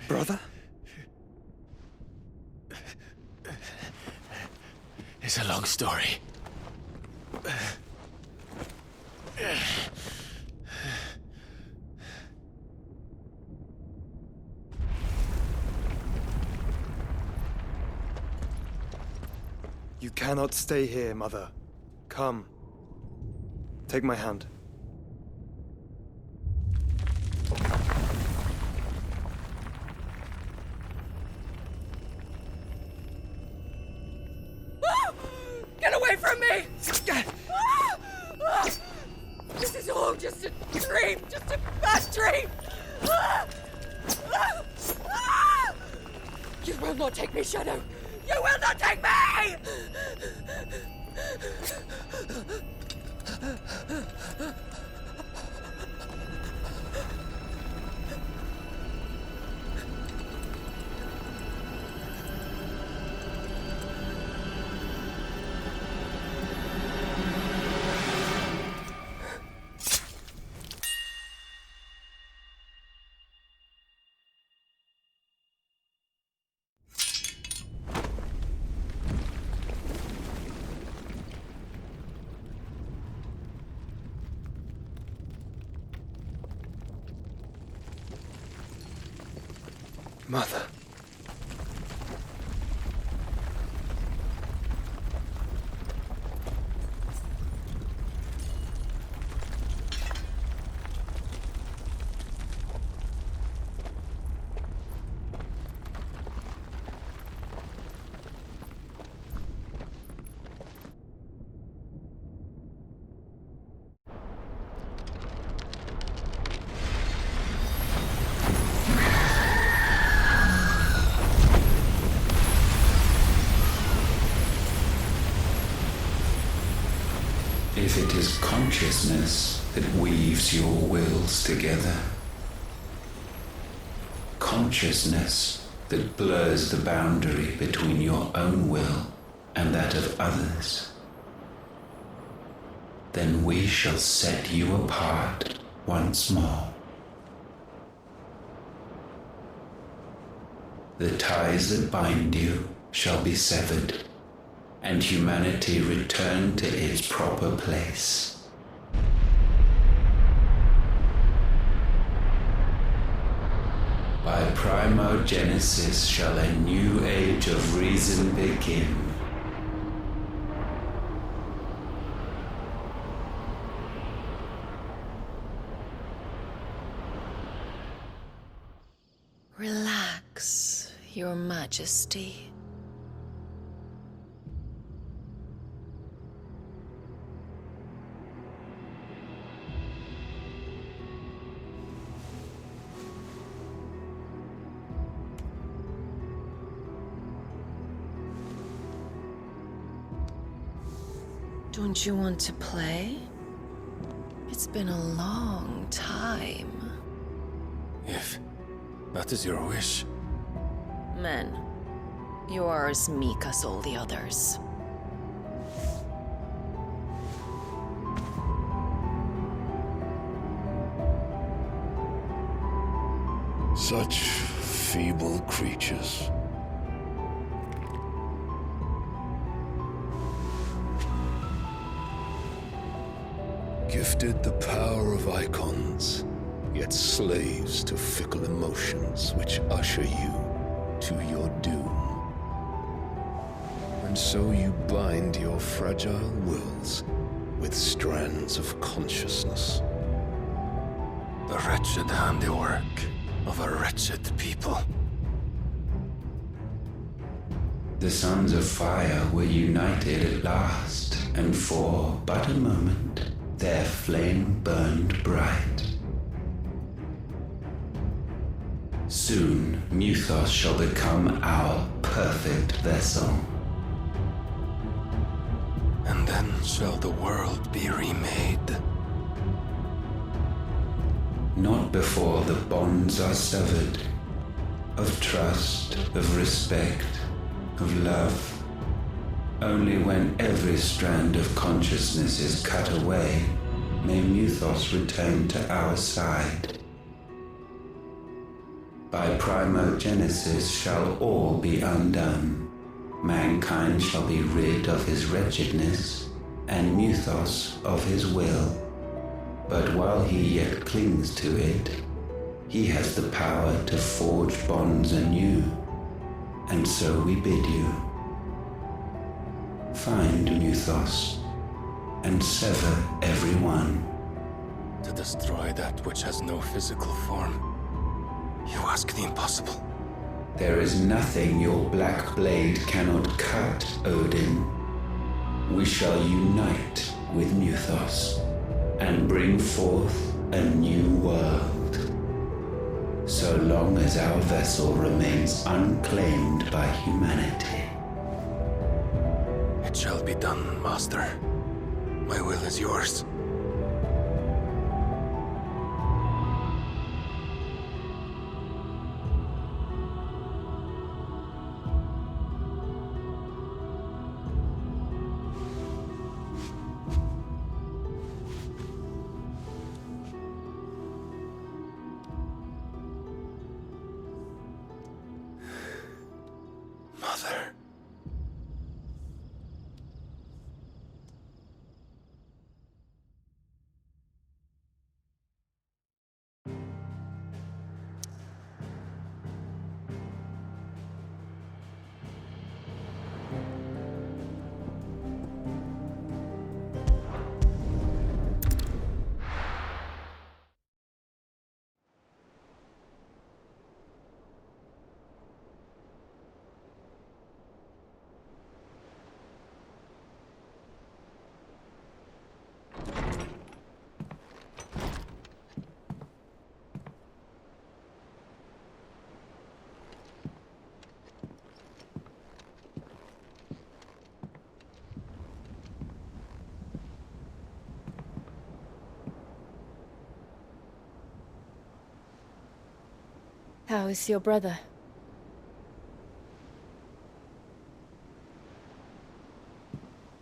Brother? It's a long story. You cannot stay here, Mother. Come. Take my hand. Get away from me! This is all just a dream, just a bad dream! You will not take me, Shadow! You will not take me! Mother. If it is consciousness that weaves your wills together, consciousness that blurs the boundary between your own will and that of others, then we shall set you apart once more. The ties that bind you shall be severed, and humanity return to its proper place. By primogenesis shall a new age of reason begin. Relax, Your Majesty. Don't you want to play? It's been a long time. If that is your wish. Men, you are as meek as all the others. Such feeble creatures. Gifted the power of icons, yet slaves to fickle emotions which usher you to your doom. And so you bind your fragile wills with strands of consciousness. The wretched handiwork of a wretched people. The sons of fire were united at last, and for but a moment their flame burned bright. Soon Mythos shall become our perfect vessel. And then shall the world be remade. Not before the bonds are severed, of trust, of respect, of love. Only when every strand of consciousness is cut away, may Mythos return to our side. By primogenesis shall all be undone. Mankind shall be rid of his wretchedness, and Muthos of his will. But while he yet clings to it, he has the power to forge bonds anew, and so we bid you. Find Muthos, and sever every one. To destroy that which has no physical form. You ask the impossible. There is nothing your black blade cannot cut, Odin. We shall unite with Muthos, and bring forth a new world. So long as our vessel remains unclaimed by humanity. It shall be done, Master. My will is yours. Mother. How is your brother?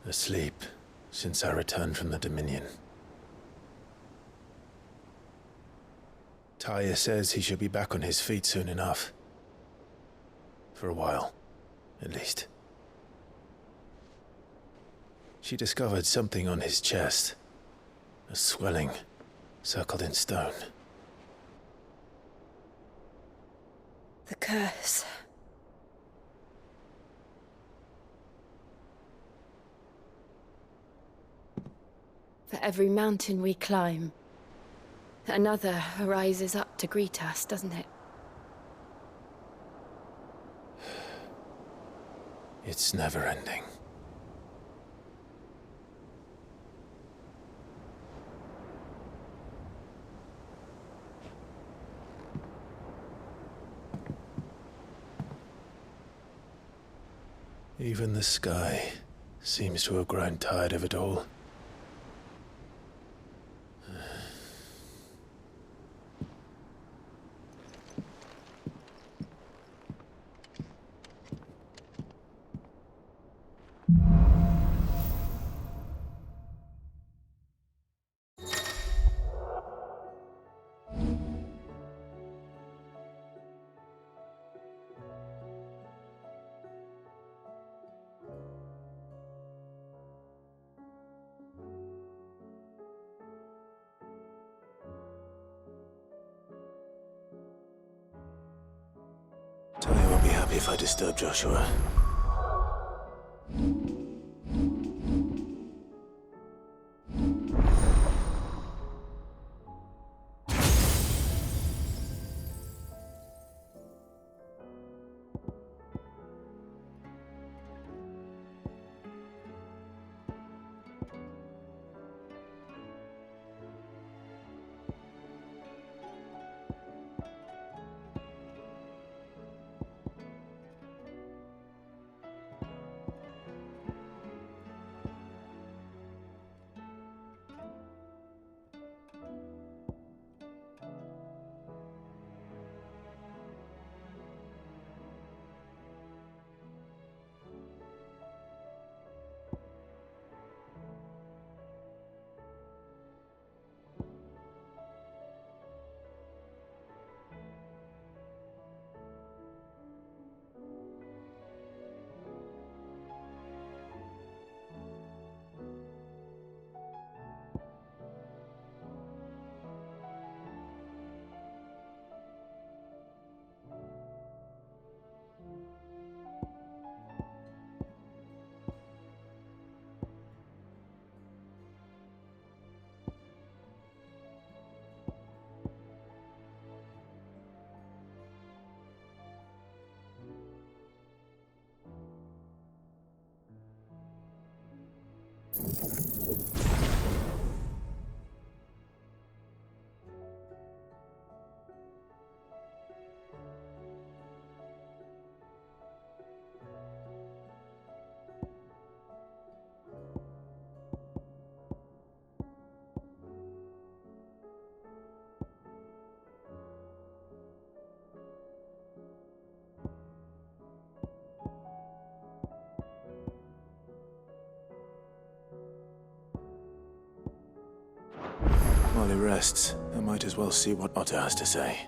Asleep since I returned from the Dominion. Taya says he should be back on his feet soon enough. For a while, at least. She discovered something on his chest. A swelling, circled in stone. The curse. For every mountain we climb, another rises up to greet us, doesn't it? It's never ending. Even the sky seems to have grown tired of it all. Tony won't be happy if I disturb Joshua. While he rests, I might as well see what Otto has to say.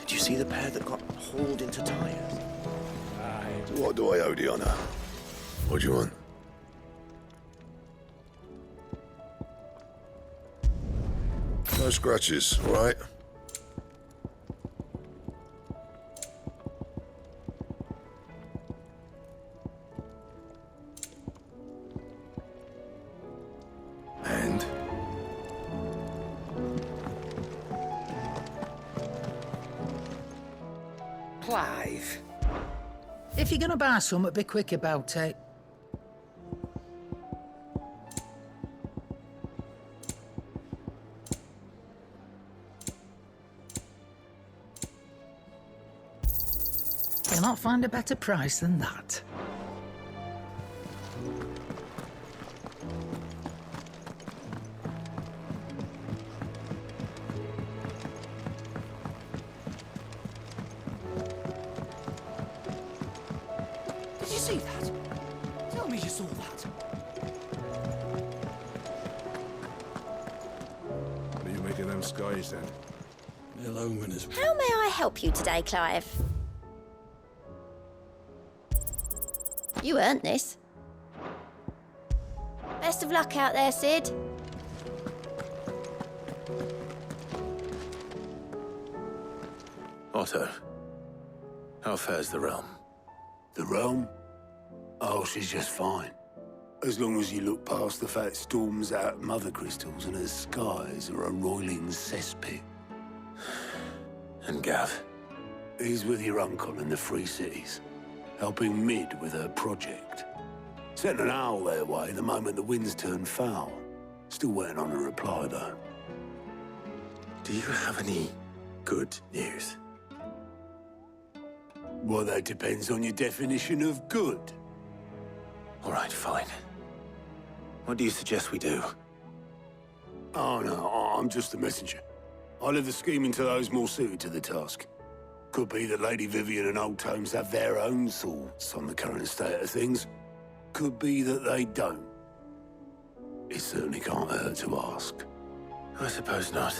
Did you see the pair that got hauled into tires? What do I owe the honor? What do you want? No scratches, all right? And? Clive. If you're gonna buy something, be quick about it. You'll not find a better price than that. Did you see that? Tell me you saw that. What are you making them skies then? How may I help you today, Clive? You earned this. Best of luck out there, Sid. Otto, how fares the realm? The realm? Oh, she's just fine. As long as you look past the fat storms out of mother crystals and her skies are a roiling cesspit. And Gav? He's with your uncle in the Free Cities, helping Mid with her project. Sent an owl their way the moment the winds turned foul. Still waiting on a reply, though. Do you have any good news? Well, that depends on your definition of good. All right, fine. What do you suggest we do? Oh, no, I'm just a messenger. I leave the scheming to those more suited to the task. Could be that Lady Vivian and Old Tomes have their own thoughts on the current state of things. Could be that they don't. It certainly can't hurt to ask. I suppose not.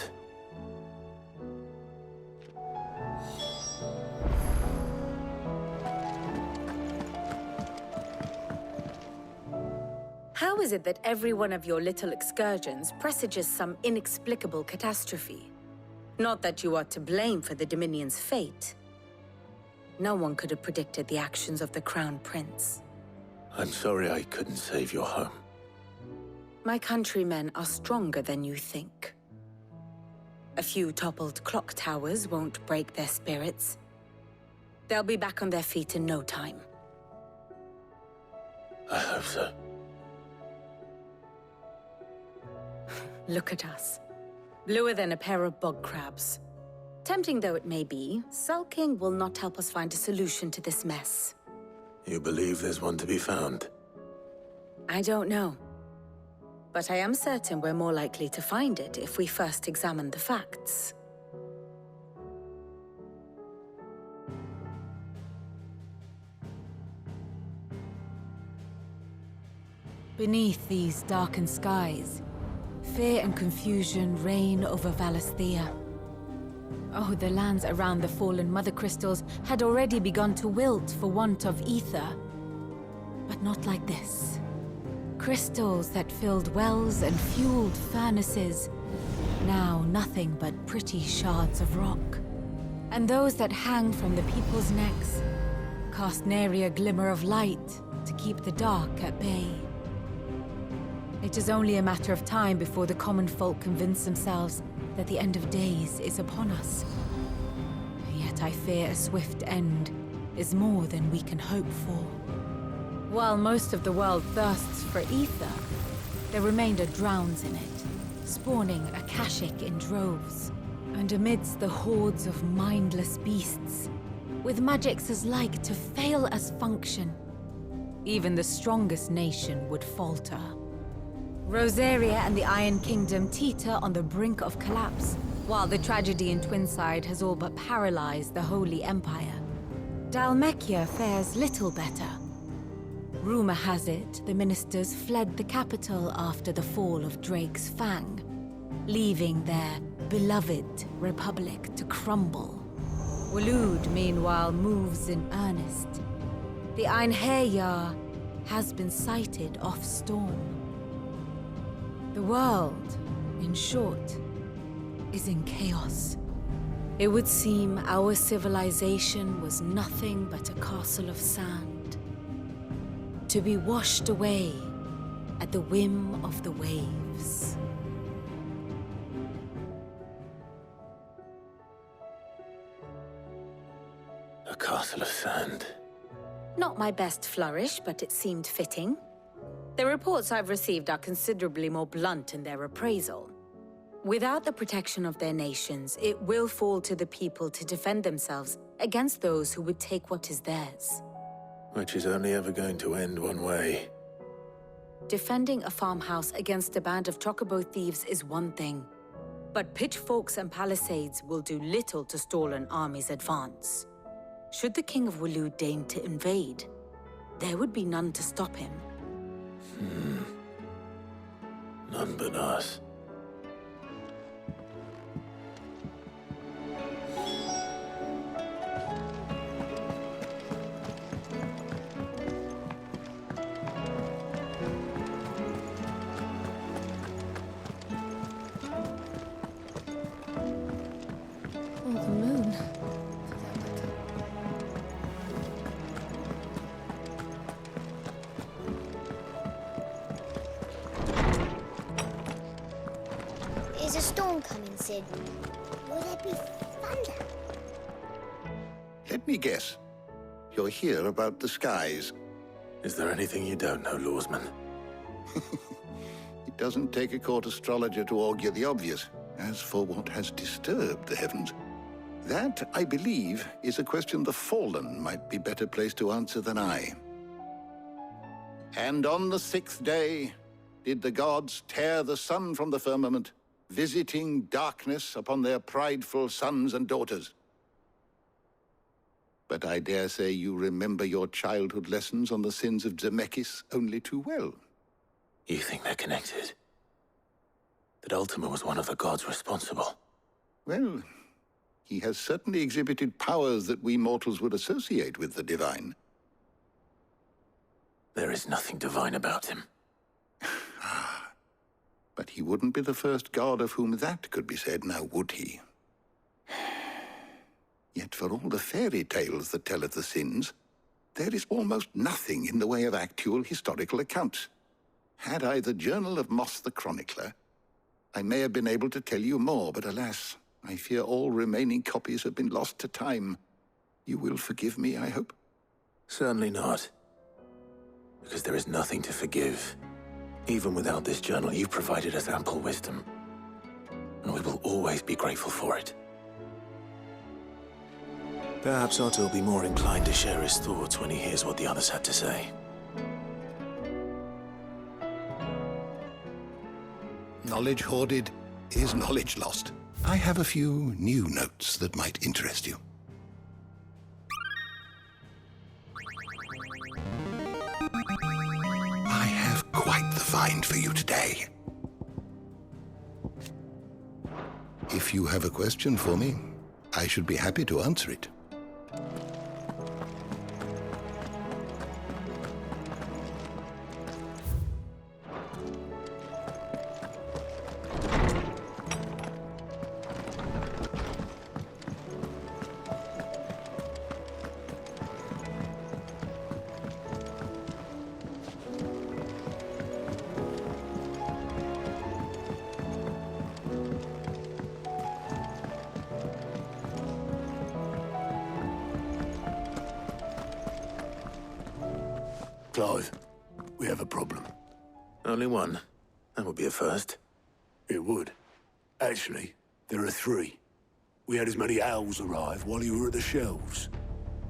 How is it that every one of your little excursions presages some inexplicable catastrophe? Not that you are to blame for the Dominion's fate. No one could have predicted the actions of the Crown Prince. I'm sorry I couldn't save your home. My countrymen are stronger than you think. A few toppled clock towers won't break their spirits. They'll be back on their feet in no time. I hope so. Look at us. Bluer than a pair of bog crabs. Tempting though it may be, sulking will not help us find a solution to this mess. You believe there's one to be found? I don't know. But I am certain we're more likely to find it if we first examine the facts. Beneath these darkened skies, fear and confusion reign over Valisthea. Oh, the lands around the fallen mother crystals had already begun to wilt for want of ether. But not like this. Crystals that filled wells and fueled furnaces, now nothing but pretty shards of rock. And those that hang from the people's necks cast nary a glimmer of light to keep the dark at bay. It is only a matter of time before the common folk convince themselves that the end of days is upon us. Yet I fear a swift end is more than we can hope for. While most of the world thirsts for ether, the remainder drowns in it, spawning Akashic in droves. And amidst the hordes of mindless beasts, with magics as like to fail as function, even the strongest nation would falter. Rosaria and the Iron Kingdom teeter on the brink of collapse, while the tragedy in Twinside has all but paralyzed the Holy Empire. Dalmekia fares little better. Rumor has it the ministers fled the capital after the fall of Drake's Fang, leaving their beloved republic to crumble. Waloed, meanwhile, moves in earnest. The Einherjar has been sighted off Storm. The world, in short, is in chaos. It would seem our civilization was nothing but a castle of sand, to be washed away at the whim of the waves. A castle of sand. Not my best flourish, but it seemed fitting. The reports I've received are considerably more blunt in their appraisal. Without the protection of their nations, it will fall to the people to defend themselves against those who would take what is theirs. Which is only ever going to end one way. Defending a farmhouse against a band of chocobo thieves is one thing, but pitchforks and palisades will do little to stall an army's advance. Should the King of Waloed deign to invade, there would be none to stop him. None but us. Oh, the moon. Is a storm coming, Sid? Will there be thunder? Let me guess. You're here about the skies. Is there anything you don't know, Lawsman? It doesn't take a court astrologer to augur the obvious. As for what has disturbed the heavens, that, I believe, is a question the Fallen might be better placed to answer than I. And on the 6th day did the gods tear the sun from the firmament, visiting darkness upon their prideful sons and daughters. But I dare say you remember your childhood lessons on the sins of Zemeckis only too well. You think they're connected? That Ultima was one of the gods responsible? Well, he has certainly exhibited powers that we mortals would associate with the divine. There is nothing divine about him. But he wouldn't be the first god of whom that could be said, now would he? Yet for all the fairy tales that tell of the sins, there is almost nothing in the way of actual historical accounts. Had I the Journal of Moss the Chronicler, I may have been able to tell you more, but alas, I fear all remaining copies have been lost to time. You will forgive me, I hope? Certainly not. Because there is nothing to forgive. Even without this journal, you've provided us ample wisdom. And we will always be grateful for it. Perhaps Otto will be more inclined to share his thoughts when he hears what the others had to say. Knowledge hoarded is knowledge lost. I have a few new notes that might interest you. I have quite the find for you today. If you have a question for me, I should be happy to answer it. Clive, we have a problem. Only one. That would be a first. It would. Actually, there are three. We had as many owls arrive while you were at the shelves.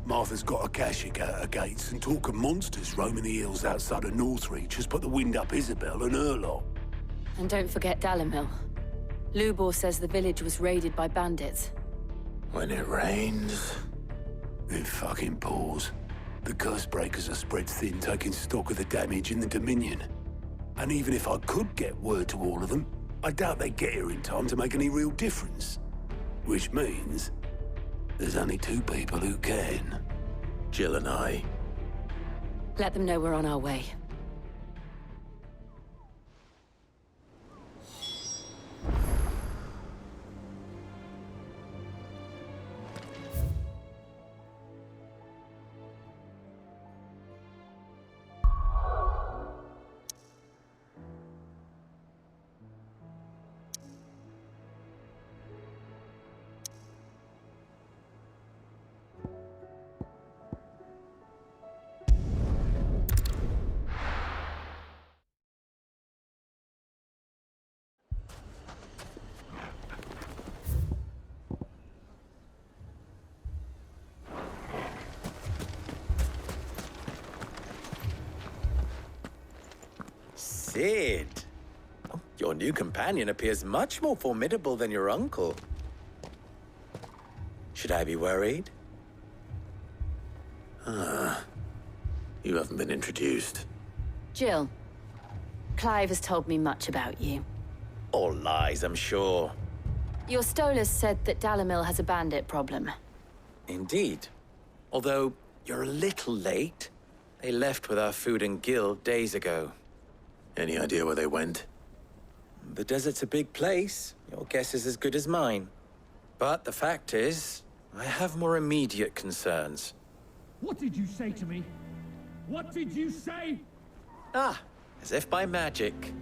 Martha's got a Kashik out her gates, and talk of monsters roaming the hills outside of Northreach has put the wind up Isabel and her lot. And don't forget Dalimil. Lubor says the village was raided by bandits. When it rains... It fucking pours. The curse breakers are spread thin, taking stock of the damage in the Dominion. And even if I could get word to all of them, I doubt they'd get here in time to make any real difference. Which means... there's only two people who can. Jill and I. Let them know we're on our way. Sid! Oh, your new companion appears much more formidable than your uncle. Should I be worried? You haven't been introduced. Jill, Clive has told me much about you. All lies, I'm sure. Your Stolas said that Dalimil has a bandit problem. Indeed. Although, you're a little late. They left with our food and guild days ago. Any idea where they went? The desert's a big place. Your guess is as good as mine. But the fact is, I have more immediate concerns. What did you say to me? What did you say? Ah, as if by magic.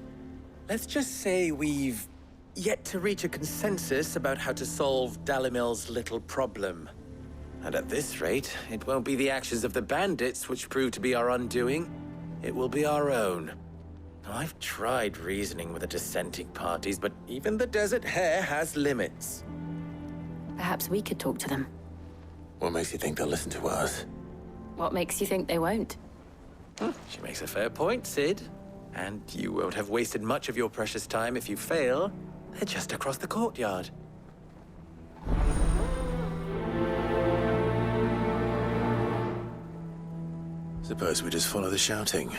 Let's just say we've yet to reach a consensus about how to solve Dalimil's little problem. And at this rate, it won't be the actions of the bandits which prove to be our undoing. It will be our own. I've tried reasoning with the dissenting parties, but even the Desert Hare has limits. Perhaps we could talk to them. What makes you think they'll listen to us? What makes you think they won't? She makes a fair point, Sid. And you won't have wasted much of your precious time if you fail. They're just across the courtyard. Suppose we just follow the shouting.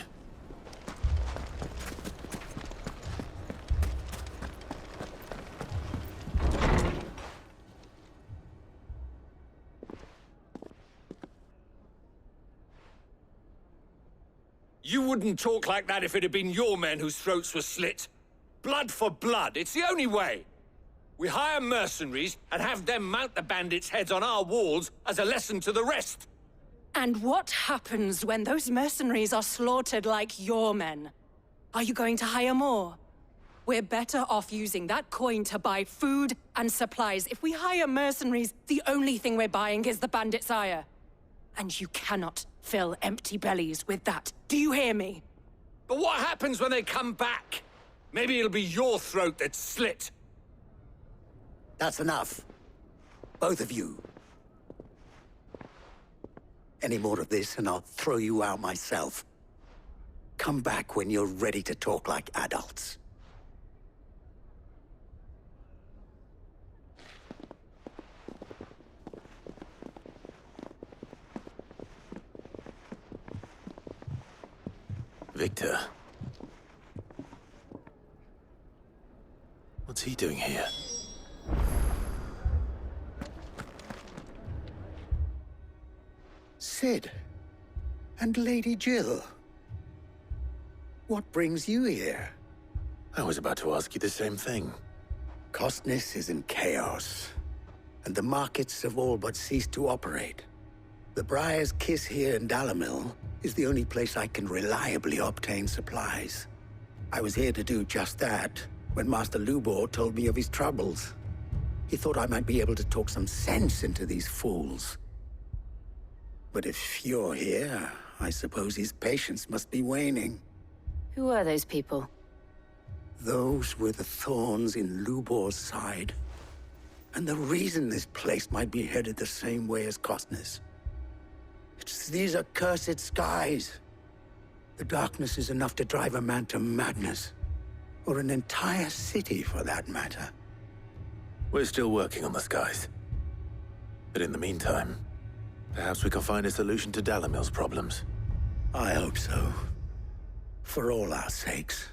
You wouldn't talk like that if it had been your men whose throats were slit. Blood for blood, it's the only way. We hire mercenaries and have them mount the bandits' heads on our walls as a lesson to the rest. And what happens when those mercenaries are slaughtered like your men? Are you going to hire more? We're better off using that coin to buy food and supplies. If we hire mercenaries, the only thing we're buying is the bandits' ire. And you cannot fill empty bellies with that. Do you hear me? But what happens when they come back? Maybe it'll be your throat that's slit. That's enough. Both of you. Any more of this and I'll throw you out myself. Come back when you're ready to talk like adults. Victor. What's he doing here? Sid. And Lady Jill. What brings you here? I was about to ask you the same thing. Costness is in chaos, and the markets have all but ceased to operate. The Briar's Kiss here in Dalimil is the only place I can reliably obtain supplies. I was here to do just that when Master Lubor told me of his troubles. He thought I might be able to talk some sense into these fools. But if you're here, I suppose his patience must be waning. Who are those people? Those were the thorns in Lubor's side. And the reason this place might be headed the same way as Costner's. It's these accursed skies. The darkness is enough to drive a man to madness. Or an entire city, for that matter. We're still working on the skies. But in the meantime, perhaps we can find a solution to Dalimil's problems. I hope so. For all our sakes.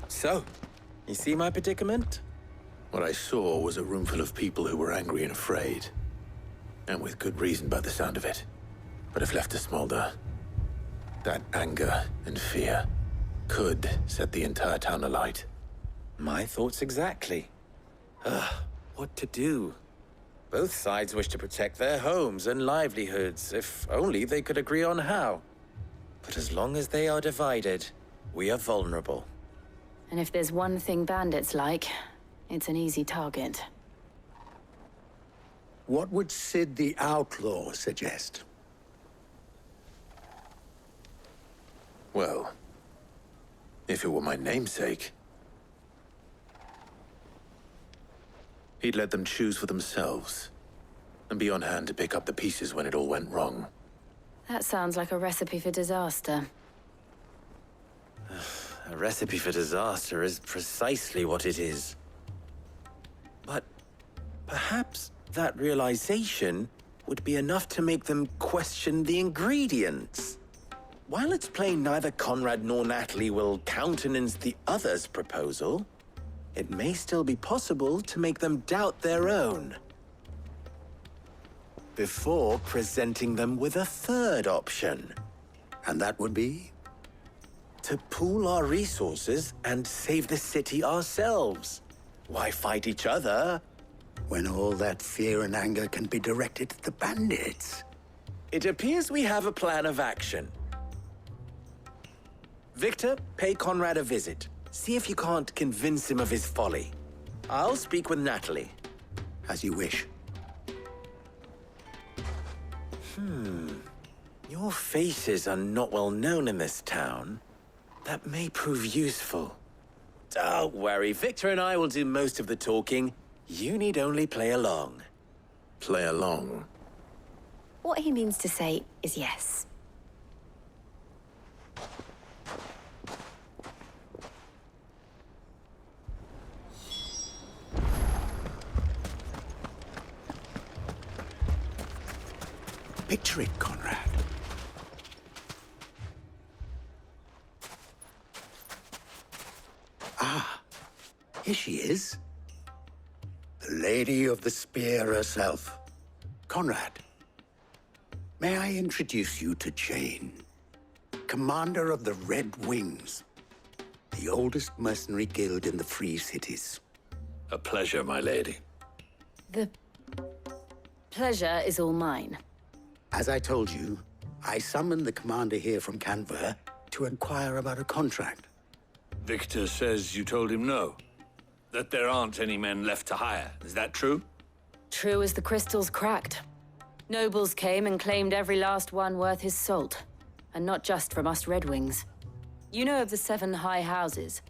So, you see my predicament? What I saw was a room full of people who were angry and afraid. And with good reason by the sound of it. But if left to smolder, that anger and fear could set the entire town alight. My thoughts exactly. What to do? Both sides wish to protect their homes and livelihoods, if only they could agree on how. But as long as they are divided, we are vulnerable. And if there's one thing bandits like, it's an easy target. What would Sid the Outlaw suggest? Well, if it were my namesake, he'd let them choose for themselves and be on hand to pick up the pieces when it all went wrong. That sounds like a recipe for disaster. A recipe for disaster is precisely what it is. But perhaps that realization would be enough to make them question the ingredients. While it's plain neither Conrad nor Natalie will countenance the other's proposal, it may still be possible to make them doubt their own. Before presenting them with a third option. And that would be? To pool our resources and save the city ourselves. Why fight each other? When all that fear and anger can be directed at the bandits. It appears we have a plan of action. Victor, pay Conrad a visit. See if you can't convince him of his folly. I'll speak with Natalie. As you wish. Your faces are not well known in this town. That may prove useful. Don't worry, Victor and I will do most of the talking. You need only play along. Play along? What he means to say is yes. Picture it, Conrad. Ah, here she is. The Lady of the Spear herself. Conrad, may I introduce you to Jane, commander of the Red Wings, the oldest mercenary guild in the Free Cities. A pleasure, my lady. The pleasure is all mine. As I told you, I summoned the commander here from Canver to inquire about a contract. Victor says you told him no. That there aren't any men left to hire. Is that true? True as the crystals cracked. Nobles came and claimed every last one worth his salt. And not just from us Red Wings. You know of the 7 high houses.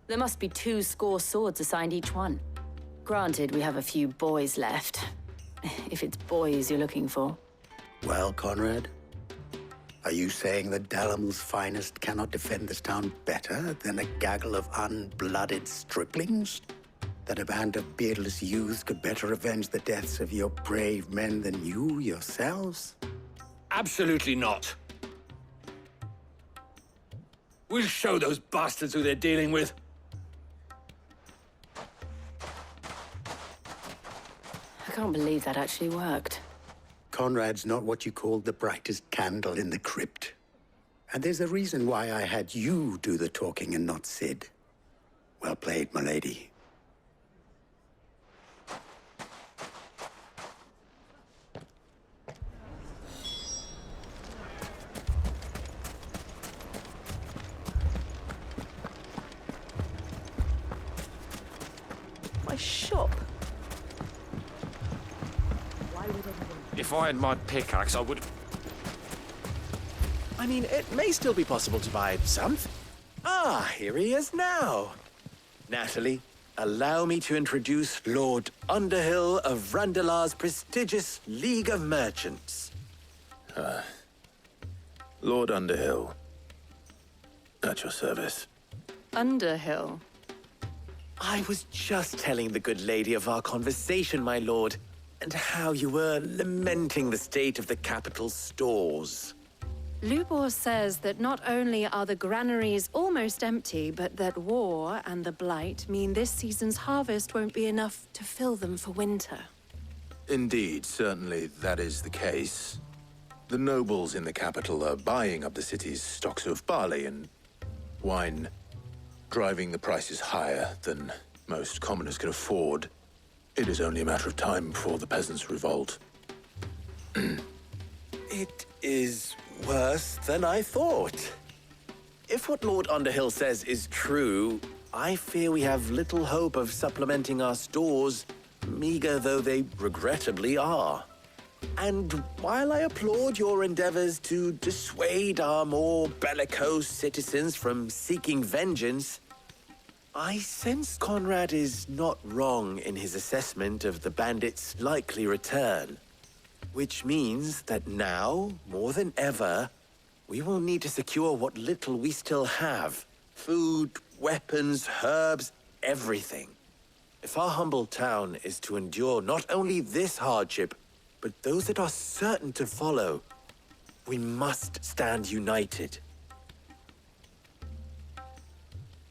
There must be 200 swords assigned each one. Granted, we have a few boys left. If it's boys you're looking for. Well, Conrad, are you saying that Dalimil's finest cannot defend this town better than a gaggle of unblooded striplings? That a band of beardless youths could better avenge the deaths of your brave men than you yourselves? Absolutely not. We'll show those bastards who they're dealing with. I can't believe that actually worked. Conrad's not what you called the brightest candle in the crypt. And there's a reason why I had you do the talking and not Sid. Well played, my lady. If I had my pickaxe, I would... I mean, it may still be possible to buy something. Ah, here he is now. Natalie, allow me to introduce Lord Underhill of Randalar's prestigious League of Merchants. Lord Underhill. At your service. Underhill? I was just telling the good lady of our conversation, my lord, and how you were lamenting the state of the capital's stores. Lubor says that not only are the granaries almost empty, but that war and the Blight mean this season's harvest won't be enough to fill them for winter. Indeed, certainly that is the case. The nobles in the capital are buying up the city's stocks of barley and wine, driving the prices higher than most commoners can afford. It is only a matter of time before the peasants revolt. It is worse than I thought. If what Lord Underhill says is true, I fear we have little hope of supplementing our stores, meager though they regrettably are. And while I applaud your endeavors to dissuade our more bellicose citizens from seeking vengeance, I sense Conrad is not wrong in his assessment of the bandits' likely return. Which means that now, more than ever, we will need to secure what little we still have. Food, weapons, herbs, everything. If our humble town is to endure not only this hardship, but those that are certain to follow, we must stand united.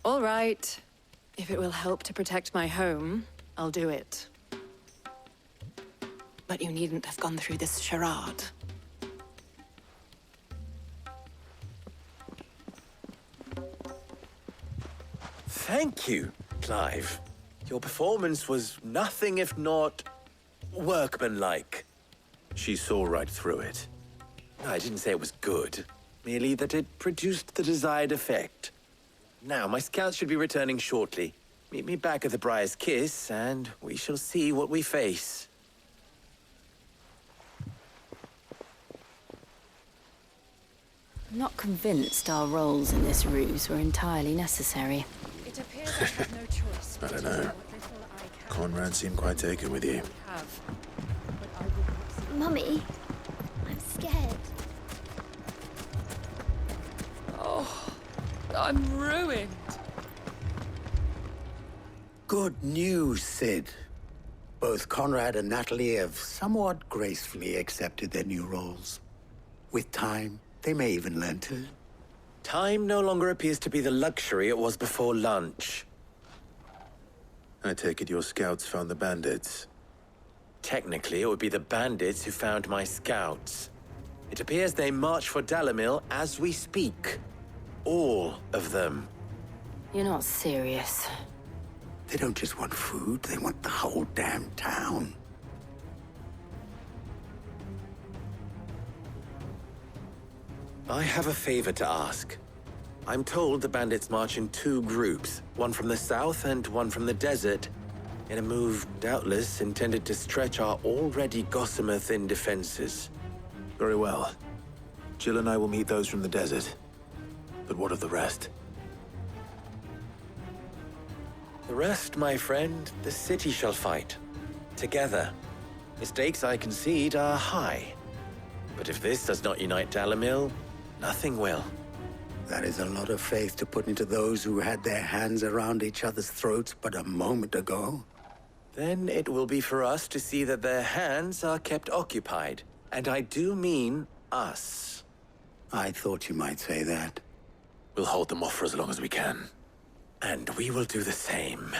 All right. If it will help to protect my home, I'll do it. But you needn't have gone through this charade. Thank you, Clive. Your performance was nothing if not workmanlike. She saw right through it. I didn't say it was good, merely that it produced the desired effect. Now, my scouts should be returning shortly. Meet me back at the Briar's Kiss, and we shall see what we face. I'm not convinced our roles in this ruse were entirely necessary. It appears I have no choice. I don't know. Conrad seemed quite taken with you. Mummy, I'm scared. Oh, I'm ruined. Good news, Sid. Both Conrad and Natalie have somewhat gracefully accepted their new roles. With time, they may even learn to... Time no longer appears to be the luxury it was before lunch. I take it your scouts found the bandits. Technically, it would be the bandits who found my scouts. It appears they march for Dalimil as we speak. All of them. You're not serious. They don't just want food, they want the whole damn town. I have a favor to ask. I'm told the bandits march in two groups, one from the south and one from the desert, in a move doubtless intended to stretch our already gossamer-thin defenses. Very well. Jill and I will meet those from the desert. But what of the rest? The rest, my friend, the city shall fight. Together. The stakes, I concede, are high. But if this does not unite Dalimil, nothing will. That is a lot of faith to put into those who had their hands around each other's throats but a moment ago. Then it will be for us to see that their hands are kept occupied. And I do mean us. I thought you might say that. We'll hold them off for as long as we can. And we will do the same.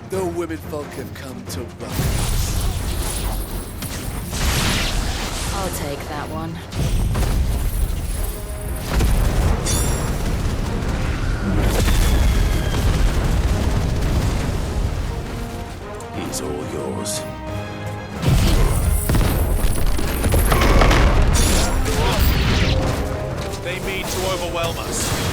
The women folk have come to welcome us. I'll take that one. He's all yours. They mean to overwhelm us.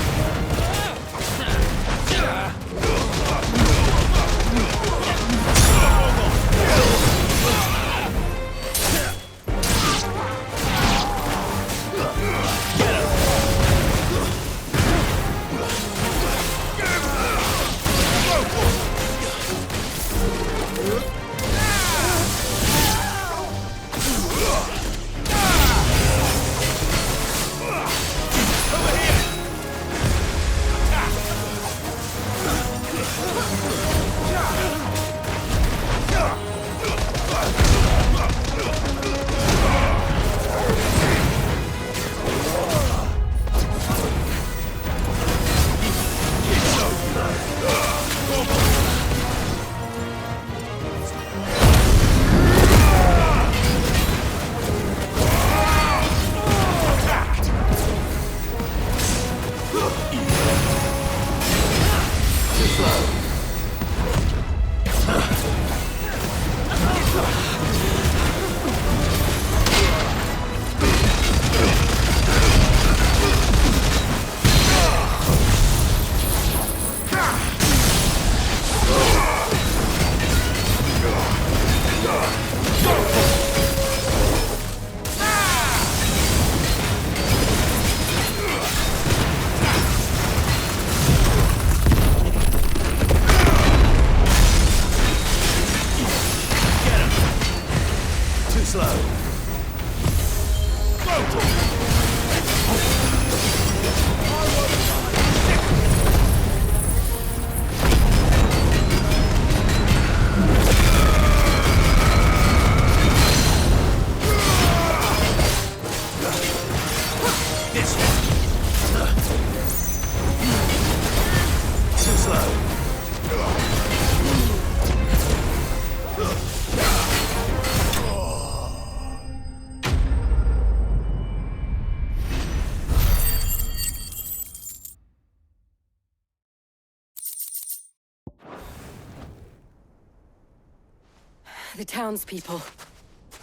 The townspeople.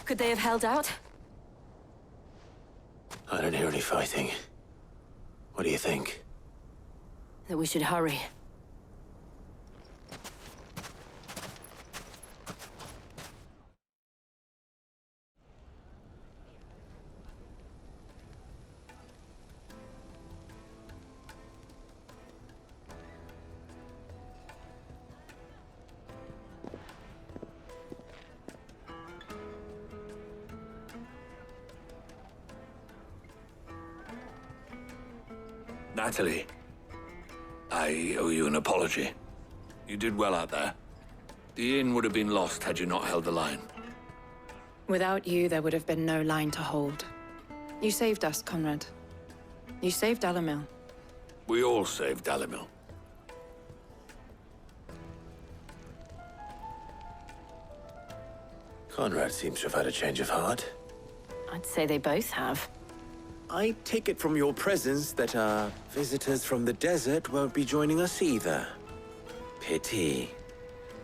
Could they have held out? I don't hear any fighting. What do you think? That we should hurry. Natalie, I owe you an apology. You did well out there. The inn would have been lost had you not held the line. Without you, there would have been no line to hold. You saved us, Conrad. You saved Dalimil. We all saved Dalimil. Conrad seems to have had a change of heart. I'd say they both have. I take it from your presence that our visitors from the desert won't be joining us either. Pity.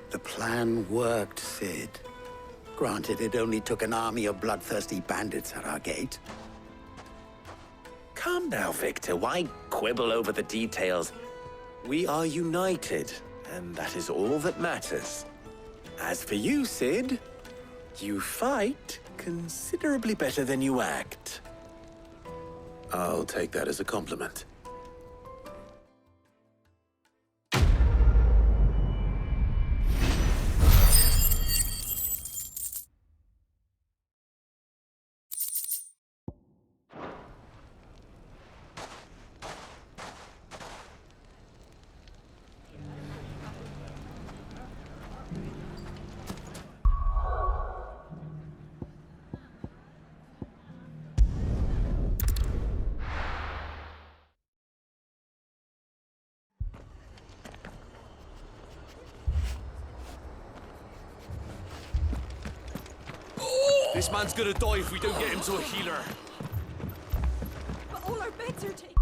The plan worked, Sid. Granted, it only took an army of bloodthirsty bandits at our gate. Calm now, Victor. Why quibble over the details? We are united, and that is all that matters. As for you, Sid, you fight considerably better than you act. I'll take that as a compliment. This man's gonna die if we don't get him to a healer. But all our beds are taken.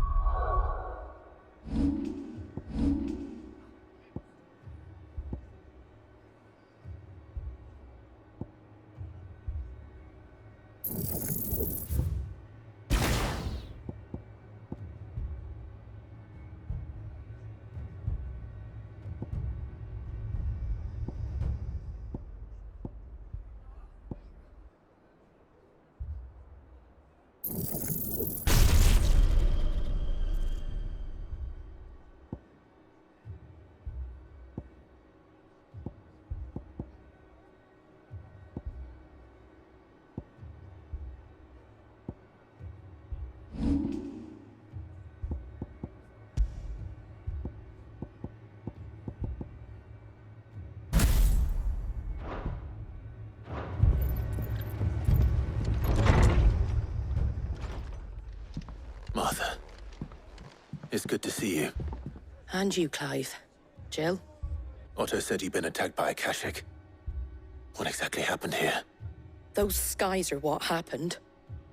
Martha, it's good to see you. And you, Clive. Jill? Otto said you'd been attacked by a Akashic. What exactly happened here? Those skies are what happened.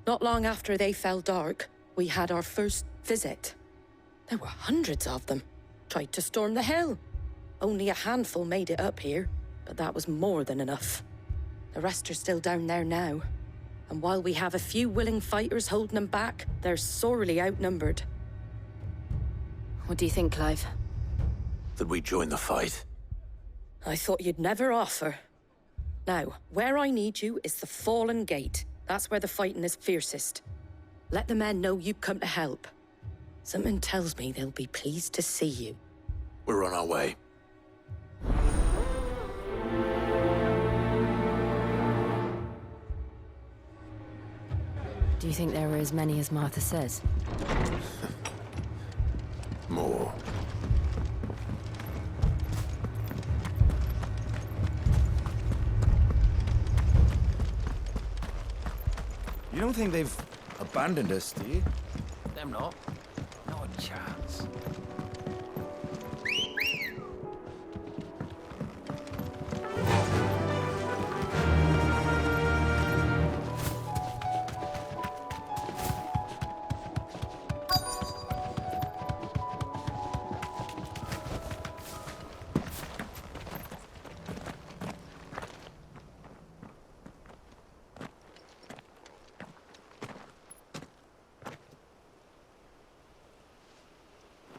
Not long after they fell dark, we had our first visit. There were hundreds of them. Tried to storm the hill. Only a handful made it up here, but that was more than enough. The rest are still down there now. And while we have a few willing fighters holding them back, they're sorely outnumbered. What do you think, Clive? That we join the fight? I thought you'd never offer. Now, where I need you is the Fallen Gate. That's where the fighting is fiercest. Let the men know you've come to help. Something tells me they'll be pleased to see you. We're on our way. Do you think there are as many as Martha says? More. You don't think they've abandoned us, do you? Them not. Not a chance.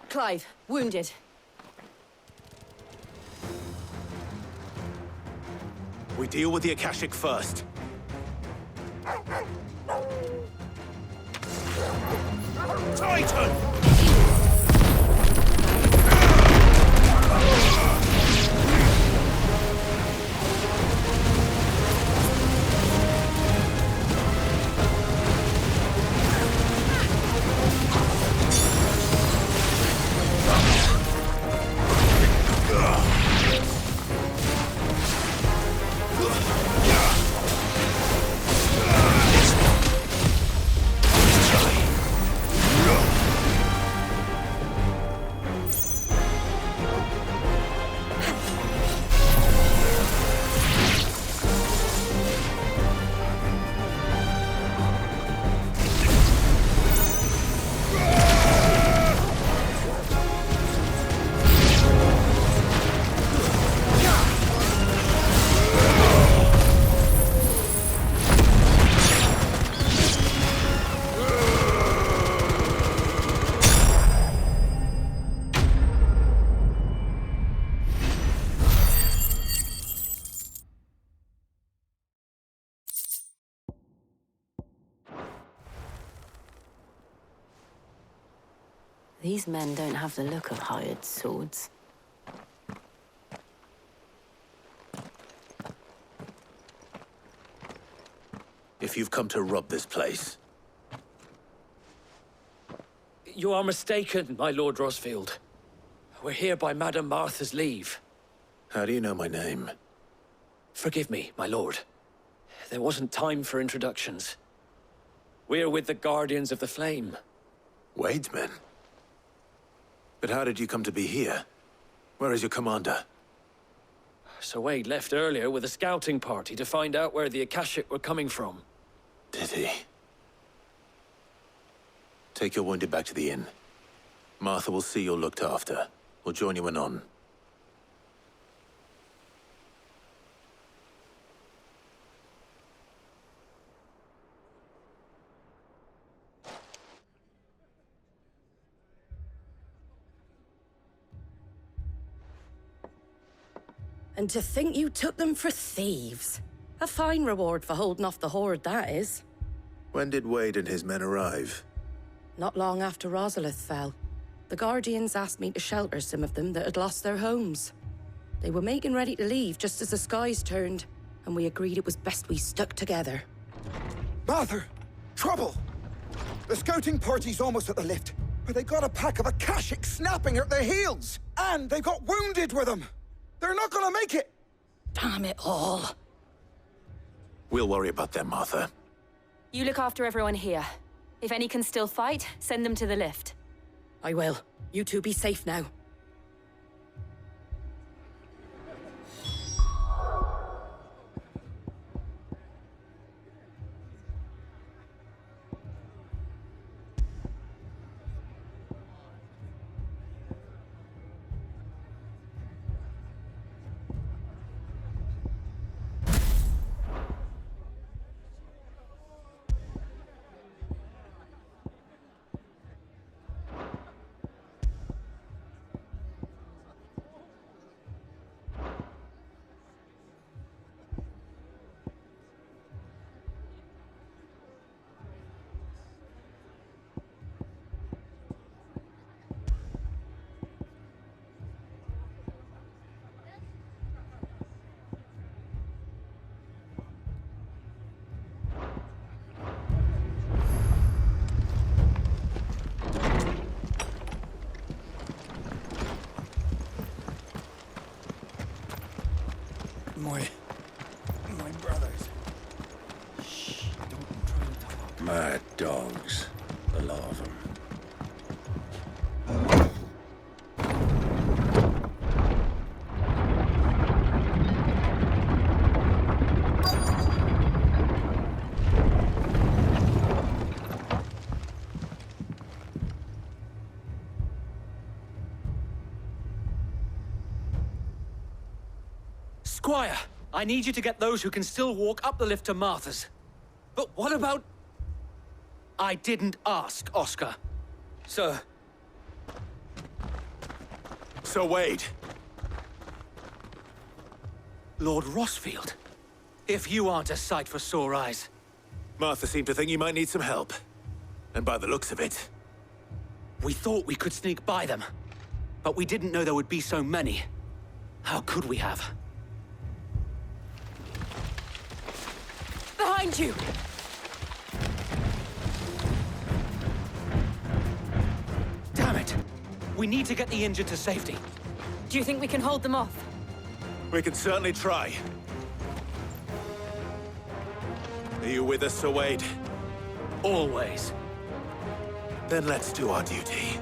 Clive, wounded. We deal with the Akashic first. Titan! These men don't have the look of hired swords. If you've come to rob this place, You are mistaken, my Lord Rosfield. We're here by Madame Martha's leave. how do you know my name? Forgive me, my lord. There wasn't time for introductions. We're with the Guardians of the Flame. Wade's men? But how did you come to be here? Where is your commander? So Wade left earlier with a scouting party to find out where the Akashic were coming from. Did he? Take your wounded back to the inn. Martha will see you're looked after. We'll join you anon. And to think you took them for thieves. A fine reward for holding off the horde, that is. When did Wade and his men arrive? Not long after Rosalith fell. The Guardians asked me to shelter some of them that had lost their homes. They were making ready to leave just as the skies turned, and we agreed it was best we stuck together. Martha! Trouble! The scouting party's almost at the lift, but they got a pack of Akashic snapping at their heels! And they got wounded with them! They're not gonna make it! Damn it all. We'll worry about them, Martha. You look after everyone here. If any can still fight, send them to the lift. I will. You two be safe now. My brothers. Shh, don't try to talk. Mad dogs. A lot of them. Squire, I need you to get those who can still walk up the lift to Martha's. But what about... I didn't ask, Oscar. Sir. Sir Wade. Lord Rossfield. If you aren't a sight for sore eyes. Martha seemed to think you might need some help. And by the looks of it... We thought we could sneak by them. But we didn't know there would be so many. How could we have? Behind you! Damn it! We need to get the injured to safety. Do you think we can hold them off? We can certainly try. Are you with us, Sir Wade? Always. Then let's do our duty.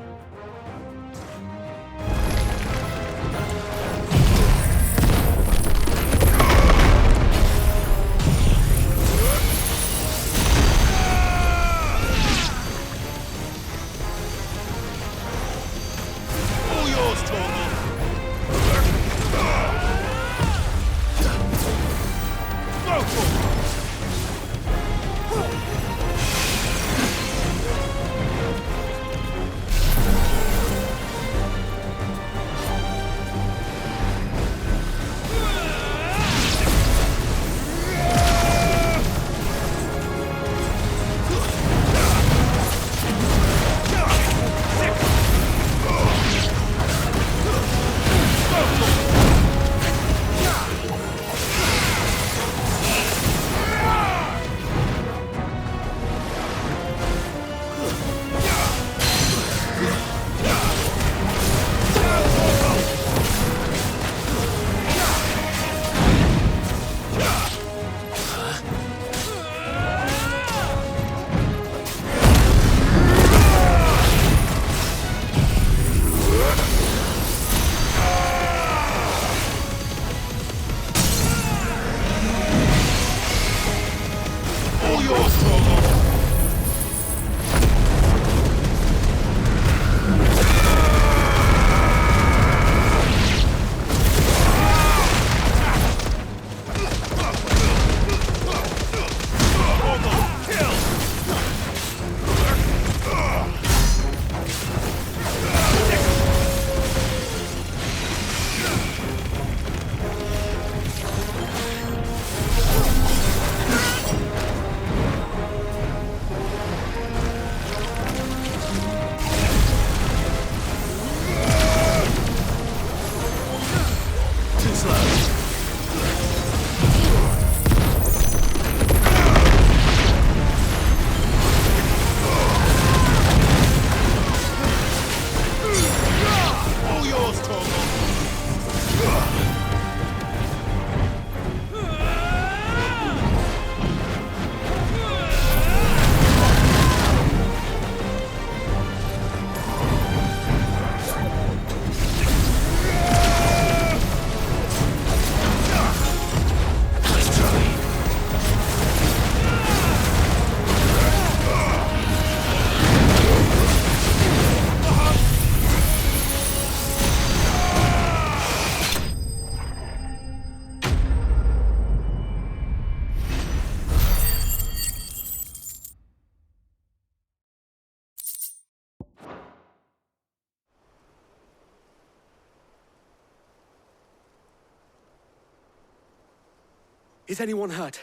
Is anyone hurt?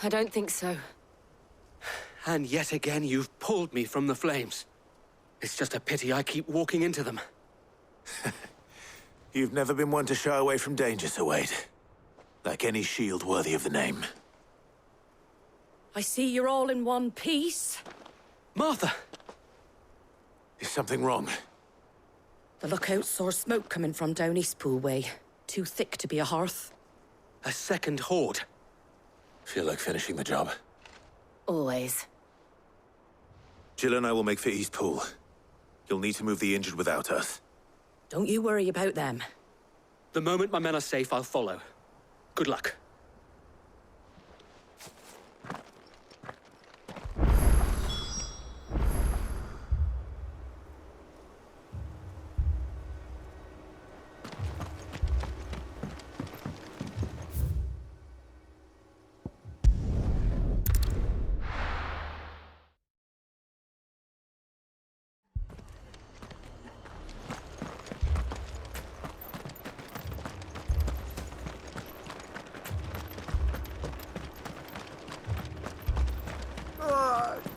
I don't think so. And yet again, you've pulled me from the flames. It's just a pity I keep walking into them. You've never been one to shy away from danger, Sir Wade. Like any shield worthy of the name. I see you're all in one piece. Martha! Is something wrong? The lookout saw smoke coming from down Eastpool way. Too thick to be a hearth. A second horde. Feel like finishing the job. Always. Jill and I will make for Eastpool. You'll need to move the injured without us. Don't you worry about them. The moment my men are safe, I'll follow. Good luck.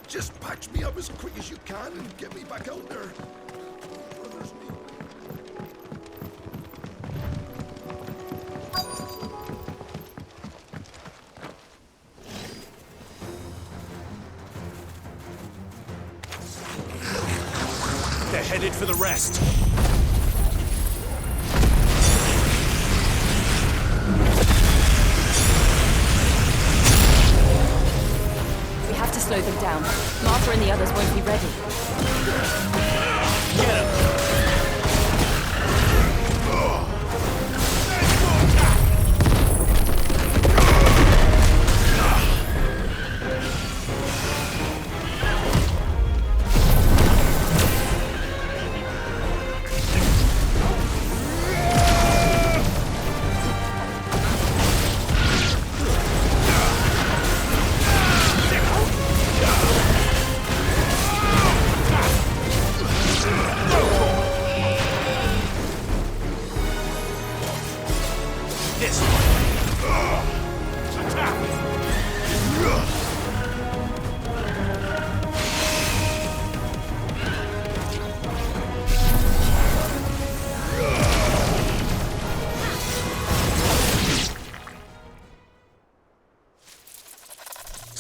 Just patch me up as quick as you can and get me back out there. Brothers need They're headed for the rest. We have to slow them down. Martha and the others won't be ready. Get him!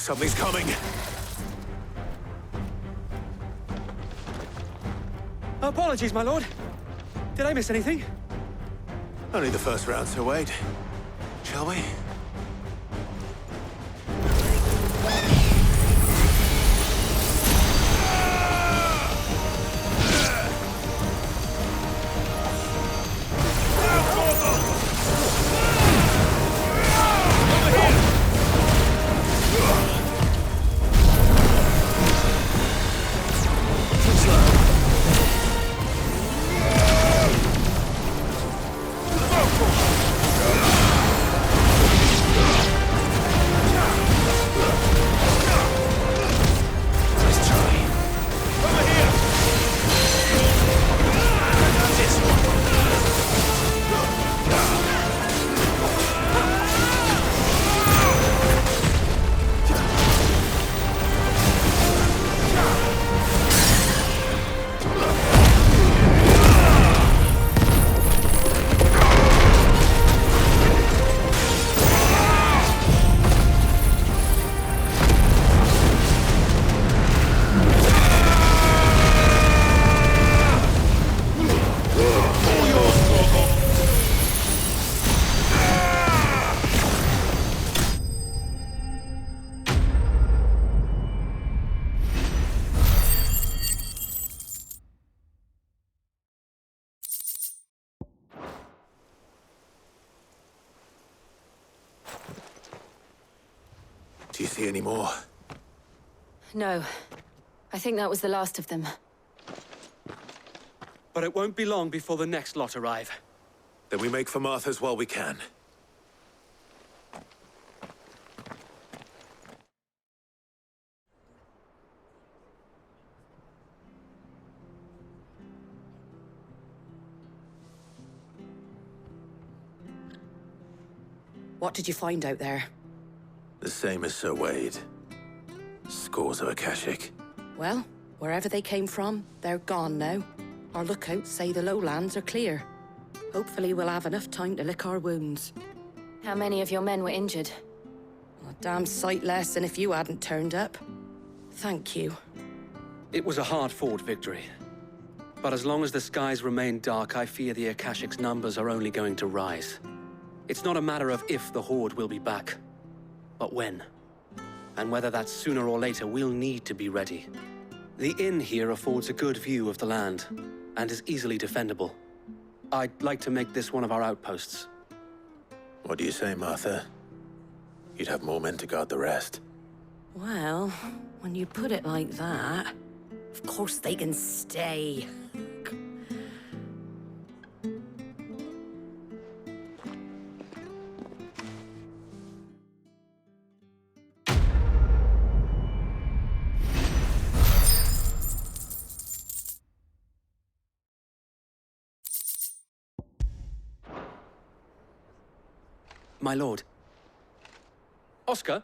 Something's coming. Apologies, my lord. Did I miss anything? Only the first round, Sir Wade. Shall we? Do you see any more? No. I think that was the last of them. But it won't be long before the next lot arrive. Then we make for Martha's while we can. What did you find out there? The same as Sir Wade. Scores of Akashic. Well, wherever they came from, they're gone now. Our lookouts say the lowlands are clear. Hopefully we'll have enough time to lick our wounds. How many of your men were injured? A damn sight less than if you hadn't turned up. Thank you. It was a hard-fought victory. But as long as the skies remain dark, I fear the Akashic's numbers are only going to rise. It's not a matter of if the Horde will be back, but when. And whether that's sooner or later, we'll need to be ready. The inn here affords a good view of the land, and is easily defendable. I'd like to make this one of our outposts. What do you say, Martha? You'd have more men to guard the rest. Well, when you put it like that, of course they can stay. My lord. Oscar?